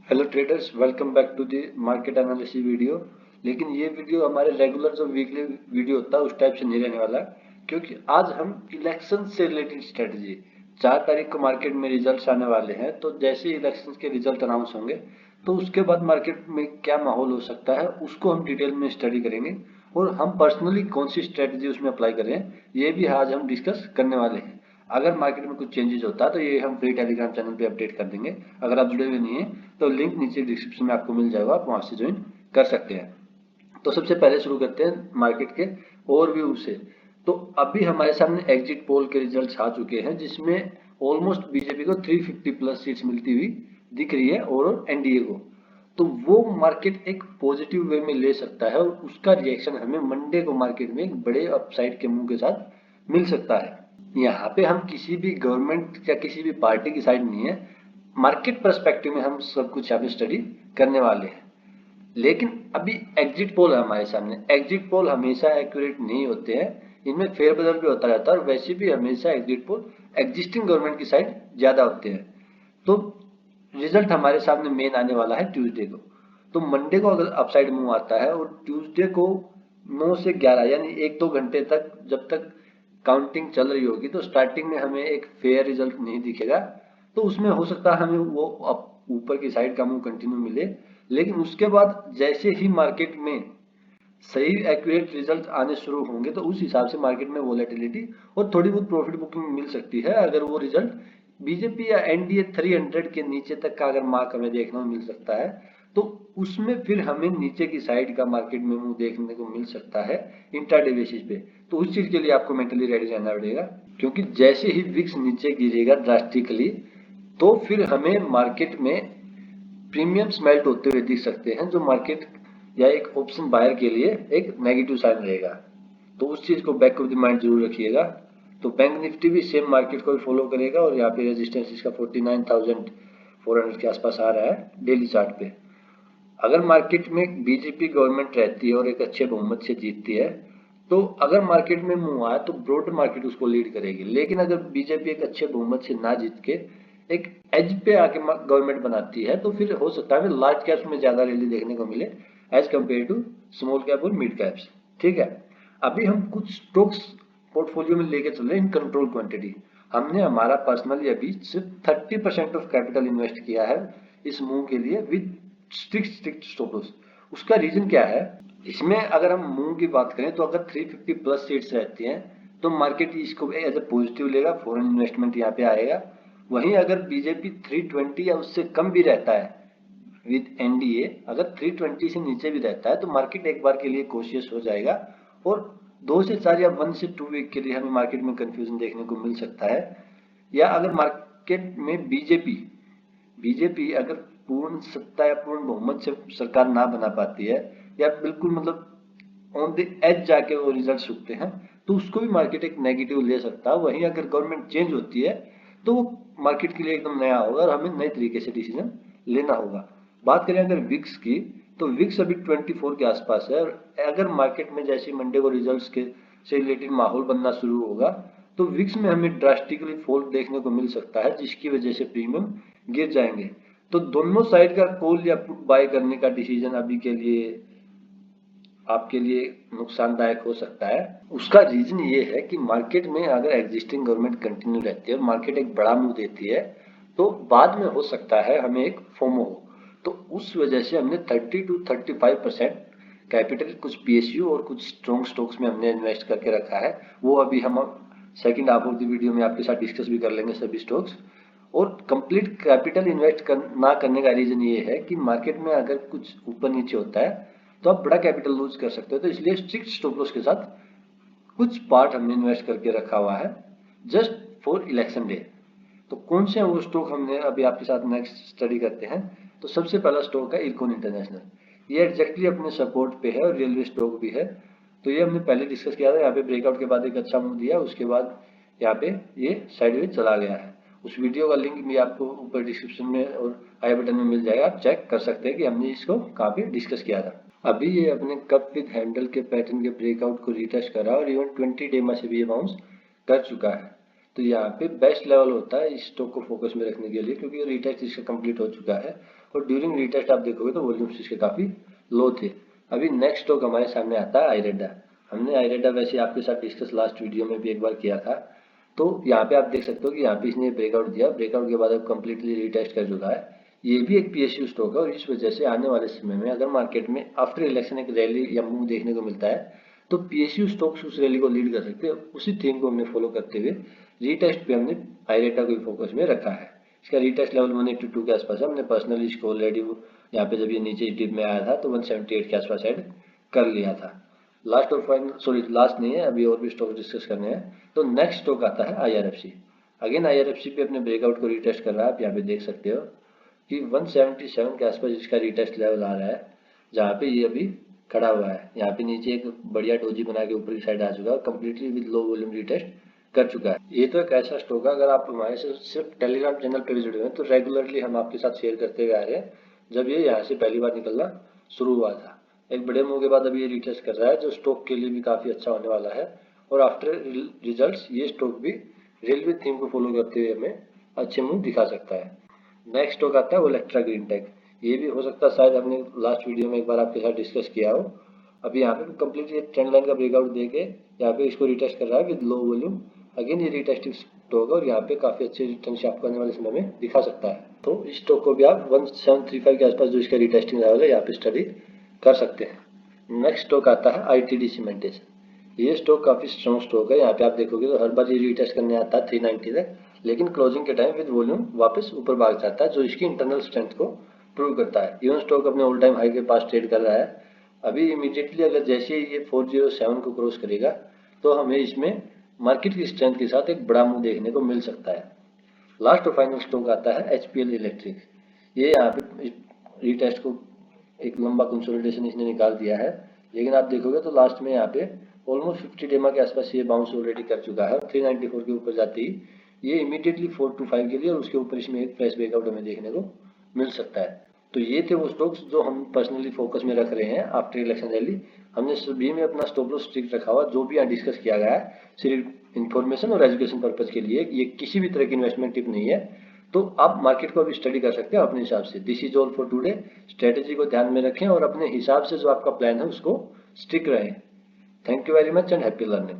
Hello traders, welcome back to the market analysis video. लेकिन ये video हमारे regular जो वीकली वीडियो होता है उस टाइप से नहीं रहने वाला, क्योंकि आज हम इलेक्शन से रिलेटेड स्ट्रेटजी 4 तारीख को मार्केट में रिजल्ट्स आने वाले हैं। तो जैसे इलेक्शन के रिजल्ट अनाउंस होंगे तो उसके बाद मार्केट में क्या माहौल हो सकता है उसको हम डिटेल में स्टडी करेंगे और हम पर्सनली कौन सी स्ट्रेटजी उसमें अप्लाई करें ये भी आज हम डिस्कस करने वाले हैं। अगर मार्केट में कुछ चेंजेस होता है तो ये हम फ्री टेलीग्राम चैनल पे अपडेट कर देंगे। अगर आप जुड़े हुए नहीं हैं तो लिंक नीचे डिस्क्रिप्शन में आपको मिल जाएगा, आप वहां से ज्वाइन कर सकते हैं। तो सबसे पहले शुरू करते हैं मार्केट के ओवरव्यू से। तो अभी हमारे सामने एग्जिट पोल के रिजल्ट्स आ चुके हैं, जिसमें ऑलमोस्ट बीजेपी को 350 प्लस सीट्स मिलती हुई दिख रही है और एनडीए को। तो वो मार्केट एक पॉजिटिव वे में ले सकता है और उसका रिएक्शन हमें मंडे को मार्केट में एक बड़े अपसाइड के मूव के साथ मिल सकता है। यहाँ पे हम किसी भी गवर्नमेंट या किसी भी पार्टी की साइड नहीं है, मार्केट पर्सपेक्टिव में हम सब कुछ यहाँ पे स्टडी करने वाले हैं। लेकिन अभी एग्जिट पोल है हमारे सामने। एग्जिट पोल हमेशा एक्यूरेट नहीं होते हैं, इनमें फेरबदल भी होता रहता है और वैसे भी हमेशा एग्जिट पोल एग्जिस्टिंग गवर्नमेंट की साइड ज्यादा होते हैं। तो रिजल्ट हमारे सामने मेन आने वाला है ट्यूसडे को। तो मंडे को अगर अपसाइड मूव आता है और ट्यूसडे को 9 से 11 यानी 1-2 घंटे तक जब तक काउंटिंग चल रही होगी तो स्टार्टिंग में हमें एक फेयर रिजल्ट नहीं दिखेगा। तो उसमें हो सकता है हमें वो ऊपर की साइड का मूव कंटिन्यू मिले। लेकिन उसके बाद जैसे ही मार्केट में सही एक्यूरेट रिजल्ट आने शुरू होंगे तो उस हिसाब से मार्केट में वोलेटिलिटी और थोड़ी बहुत प्रॉफिट बुकिंग मिल सकती है। अगर वो रिजल्ट बीजेपी या एनडीए 300 के नीचे तक का अगर मार्क हमें देखने को मिल सकता है तो उसमें फिर हमें नीचे की साइड का मार्केट में मूव देखने को मिल सकता है इंट्राडे बेसिस पे। तो उस चीज के लिए आपको मेंटली रेडी रहना पड़ेगा, क्योंकि जैसे ही विक्स नीचे गिरेगा ड्रास्टिकली तो फिर हमें मार्केट में प्रीमियम्स मेल्ट होते हुए दिख सकते हैं, जो मार्केट या एक ऑप्शन बायर के लिए एक नेगेटिव साइन रहेगा। तो उस चीज को बैक ऑफ द माइंड जरूर रखिएगा। तो बैंक निफ्टी भी सेम मार्केट को फॉलो करेगा और यहाँ पे रेजिस्टेंस इसका 49,400 के आसपास आ रहा है डेली चार्ट पे। अगर मार्केट में बीजेपी गवर्नमेंट रहती है और एक अच्छे बहुमत से जीतती है तो अगर मार्केट में मूव आया तो ब्रॉड मार्केट उसको लीड करेगी। लेकिन अगर बीजेपी एक अच्छे बहुमत से ना जीत के एक एज पे आके गवर्नमेंट बनाती है तो फिर हो सकता है लार्ज कैप्स में ज्यादा रैली देखने को मिले as compared to small cap और मिड कैप्स। ठीक है, अभी हम कुछ स्टॉक्स पोर्टफोलियो में लेके चल रहे हैं इन कंट्रोल क्वांटिटी। हमने हमारा पर्सनली अभी सिर्फ 30% ऑफ कैपिटल इन्वेस्ट किया है इस मूव के लिए विद स्ट्रिक्ट स्टॉप लॉस। उसका रीजन क्या है, इसमें अगर हम मूव की बात करें तो अगर 350 प्लस सीट्स रहती हैं तो मार्केट इसको एज ए पॉजिटिव लेगा, फॉरेन इन्वेस्टमेंट यहाँ पे आएगा। वहीं अगर बीजेपी 320 या उससे कम भी रहता है विद एनडीए, अगर 320 से नीचे भी रहता है तो मार्केट एक बार के लिए कॉशियस हो जाएगा और 2 से 4 या 1 से 2 वीक के लिए हमें मार्केट में कंफ्यूजन देखने को मिल सकता है। या अगर मार्केट में बीजेपी अगर पूर्ण सत्ता या पूर्ण बहुमत से सरकार ना बना पाती है या बिल्कुल मतलब ऑन द एज जाके वो रिजल्ट सूखते हैं तो उसको भी मार्केट एक नेगेटिव ले सकता है। वहीं अगर गवर्नमेंट चेंज होती है तो वो मार्केट के लिए एकदम नया होगा और हमें नए तरीके से डिसीजन लेना होगा। बात करें अगर विक्स की तो विक्स अभी 24 के आसपास है और अगर मार्केट में जैसे मंडे को रिजल्ट्स के से रिलेटेड माहौल बनना शुरू होगा तो विक्स में हमें ड्रास्टिकली फॉल देखने को मिल सकता है, जिसकी वजह से प्रीमियम गिर जाएंगे। तो दोनों साइड का कॉल या पुट बाय करने का डिसीजन अभी के लिए आपके लिए नुकसानदायक हो सकता है। उसका रीजन ये है कि मार्केट में अगर एग्जिस्टिंग गवर्नमेंट कंटिन्यू रहती है और मार्केट एक बड़ा मूव देती है तो बाद में हो सकता है हमें एक फोमो हो। तो उस वजह से हमने 30 to 35% कैपिटल कुछ पीएसयू और कुछ स्ट्रॉन्ग स्टॉक्स में हमने इन्वेस्ट करके रखा है। वो अभी हम second half of the video में आपके साथ डिस्कस भी कर लेंगे सभी स्टॉक्स। और कंप्लीट कैपिटल इन्वेस्ट ना करने का रीजन ये है कि मार्केट में अगर कुछ ऊपर नीचे होता है तो आप बड़ा कैपिटल लूज कर सकते हो। तो इसलिए स्ट्रिक्ट स्टॉप लॉस के साथ कुछ पार्ट हमने इन्वेस्ट करके रखा हुआ है जस्ट फॉर इलेक्शन डे। तो कौन से हैं वो स्टॉक हमने अभी आपके साथ नेक्स्ट स्टडी करते हैं। तो सबसे पहला स्टॉक है इरकॉन इंटरनेशनल। ये एग्जैक्टली अपने सपोर्ट पे है और रेलवे स्टॉक भी है। तो ये हमने पहले डिस्कस किया था, यहाँ पे ब्रेकआउट के बाद एक अच्छा मूव दिया, उसके बाद यहाँ पे ये साइडवेज चला गया है। उस वीडियो का लिंक भी आपको ऊपर डिस्क्रिप्शन में और आई बटन में मिल जाएगा, आप चेक कर सकते हैं कि हमने इसको कहाँ पे डिस्कस किया था। अभी ये अपने कप विद हैंडल के पैटर्न के ब्रेकआउट को रिटेस्ट करा और इवन 20 डे में से भी ये बाउंस कर चुका है। तो यहाँ पे बेस्ट लेवल होता है इस स्टॉक को फोकस में रखने के लिए, क्योंकि रिटेस्ट इसका कंप्लीट हो चुका है और ड्यूरिंग रीटेस्ट आप देखोगे तो वॉल्यूम्स इसके काफ़ी लो थे। अभी नेक्स्ट स्टॉक हमारे सामने आता है आईरेडा। हमने आईरेडा वैसे आपके साथ डिस्कस लास्ट वीडियो में भी एक बार किया था। तो यहाँ पे आप देख सकते हो कि यहाँ पे इसने ब्रेकआउट दिया, ब्रेकआउट के बाद अब कम्प्लीटली रिटेस्ट कर चुका है। ये भी एक पीएसयू स्टॉक है और इस वजह से आने वाले समय में अगर मार्केट में आफ्टर इलेक्शन एक रैली या मूव देखने को मिलता है तो पीएसयू स्टॉक्स उस रैली को लीड कर सकते हैं। उसी थीम को हमने फॉलो करते हुए रीटेस्ट पे हमने आईरेटा को फोकस में रखा है। इसका रीटेस्ट लेवल 182 के आसपास है। हमने पर्सनली इसको ऑलरेडी यहाँ पे जब ये नीचे डिप में आया था तो 178 के आसपास ऐड कर लिया था। लास्ट और फाइनल, सॉरी लास्ट नहीं है, अभी और भी स्टॉक डिस्कस करने हैं। तो नेक्स्ट स्टॉक आता है आईआरएफसी। अगेन आईआरएफसी पे अपने ब्रेकआउट को रिटेस्ट कर रहा है। आप यहाँ पे देख सकते हो कि 177 के आसपास इसका रिटेस्ट लेवल आ रहा है, जहाँ पे ये अभी खड़ा हुआ है। यहाँ पे नीचे एक बढ़िया डोजी बना के ऊपर की साइड आ चुका है, completely with low volume retest कर चुका है। ये तो एक ऐसा स्टॉक है, अगर आप हमारे से सिर्फ टेलीग्राम चैनल पे विजिट हुए तो रेगुलरली हम आपके साथ शेयर करते हुए आ रहे हैं। जब ये यहाँ से पहली बार निकलना शुरू हुआ था, एक बड़े मूव के बाद अभी ये रिटेस्ट कर रहा है, जो स्टॉक के लिए भी काफ़ी अच्छा होने वाला है। और आफ्टर रिजल्ट्स ये स्टॉक भी रेलवे थीम को फॉलो करते हुए हमें अच्छे मूव दिखा सकता है। नेक्स्ट स्टॉक आता है ओलेक्ट्रा ग्रीन टेक। ये भी हो सकता है शायद हमने लास्ट वीडियो में एक बार आपके साथ डिस्कस किया हो। अभी यहाँ पे कंप्लीटली ट्रेंड लाइन का ब्रेकआउट देके यहाँ पे इसको रिटेस्ट कर रहा है विद लो वॉल्यूम। अगेन ये रिटेस्टिंग स्टॉक है और यहाँ पे काफ़ी अच्छे रिटर्न आपको आने वाले समय में दिखा सकता है। तो इस स्टॉक को भी आप 1735 के आसपास जो इसका रिटेस्टिंग लेवल है यहाँ पे स्टडी कर सकते हैं। नेक्स्ट स्टॉक आता है आईटीडी सीमेंटेशन। ये स्टॉक काफ़ी स्ट्रॉन्ग स्टॉक है। यहाँ पे आप देखोगे तो हर बार ये रिटेस्ट करने आता है 390 तक, लेकिन क्लोजिंग के टाइम विद वॉल्यूम वापस ऊपर भाग जाता है, जो इसकी इंटरनल स्ट्रेंथ को प्रूव करता है। इवन स्टॉक अपने ऑल टाइम हाई के पास ट्रेड कर रहा है। अभी इमीडिएटली अगर जैसे ही ये 407 को क्रॉस करेगा तो हमें इसमें मार्केट की स्ट्रेंथ के साथ एक बड़ा मूव देखने को मिल सकता है। लास्ट और फाइनल स्टॉक आता है एचपीएल इलेक्ट्रिक। ये यहाँ पे रिटेस्ट को एक लंबा कंसोलिडेशन इसने निकाल दिया है, लेकिन आप देखोगे तो लास्ट में यहाँ पे ऑलमोस्ट 50 डेमा के आसपास ये बाउंस ऑलरेडी कर चुका है। 394 के ऊपर जाते ही ये इमीडिएटली 425 के लिए और उसके ऊपर इसमें एक फ्रेश ब्रेकआउट हमें देखने को मिल सकता है। तो ये थे वो स्टॉक्स जो हम पर्सनली फोकस में रख रहे हैं आफ्टर इलेक्शन रैली। हमने सभी में अपना स्टॉप लॉस स्ट्रिक्ट रखा हुआ। जो भी यहाँ डिस्कस किया गया है सिर्फ इन्फॉर्मेशन और एजुकेशन पर्पज के लिए, ये किसी भी तरह की इन्वेस्टमेंट टिप नहीं है। तो आप मार्केट को अभी स्टडी कर सकते हो अपने हिसाब से। This is all for today. Strategy को ध्यान में रखें और अपने हिसाब से जो आपका प्लान है उसको स्टिक रहें। Thank you very much and happy learning.